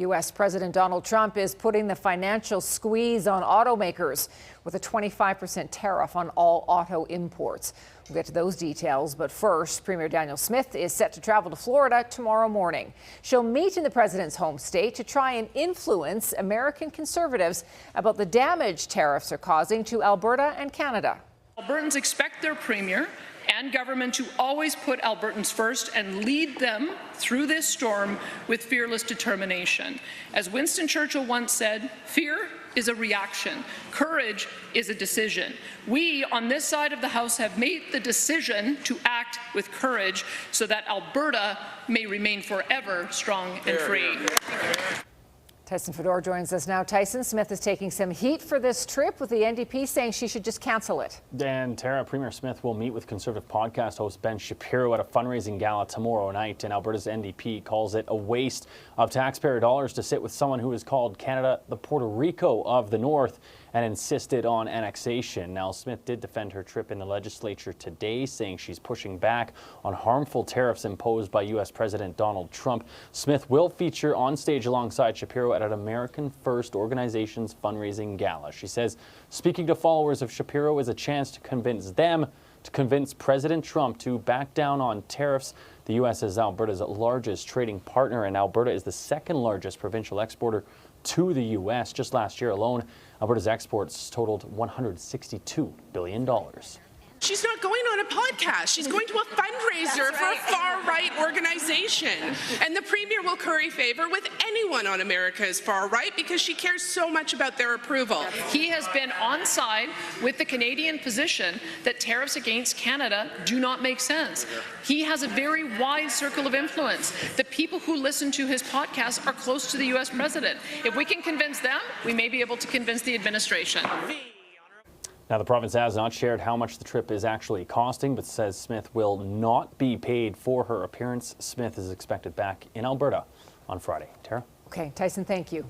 U.S. President Donald Trump is putting the financial squeeze on automakers with a 25% tariff on all auto imports. We'll get to those details, but first, Premier Danielle Smith is set to travel to Florida tomorrow morning. She'll meet in the president's home state to try and influence American conservatives about the damage tariffs are causing to Alberta and Canada. Albertans expect their premier and government to always put Albertans first and lead them through this storm with fearless determination. As Winston Churchill once said, fear is a reaction. Courage is a decision. We, on this side of the House, have made the decision to act with courage so that Alberta may remain forever strong and free. Tyson Fedor joins us now. Tyson, Smith is taking some heat for this trip, with the NDP saying she should just cancel it. And Tara, Premier Smith will meet with Conservative podcast host Ben Shapiro at a fundraising gala tomorrow night, and Alberta's NDP calls it a waste of taxpayer dollars to sit with someone who has called Canada the Puerto Rico of the North and insisted on annexation. Now, Smith did defend her trip in the legislature today, saying she's pushing back on harmful tariffs imposed by U.S. President Donald Trump. Smith will feature on stage alongside Shapiro at an American First organization's fundraising gala. She says speaking to followers of Shapiro is a chance to convince President Trump to back down on tariffs. The U.S. is Alberta's largest trading partner, and Alberta is the second largest provincial exporter to the U.S. Just last year alone, Alberta's exports totaled $162 billion. She's not going on a podcast. She's going to a fundraiser for a far-right organization. And the Premier will curry favor with anyone on America's far right because she cares so much about their approval. He has been on side with the Canadian position that tariffs against Canada do not make sense. He has a very wide circle of influence. The people who listen to his podcast are close to the U.S. president. If we can convince them, we may be able to convince the administration. Now, the province has not shared how much the trip is actually costing, but says Smith will not be paid for her appearance. Smith is expected back in Alberta on Friday. Tara? Okay, Tyson, thank you.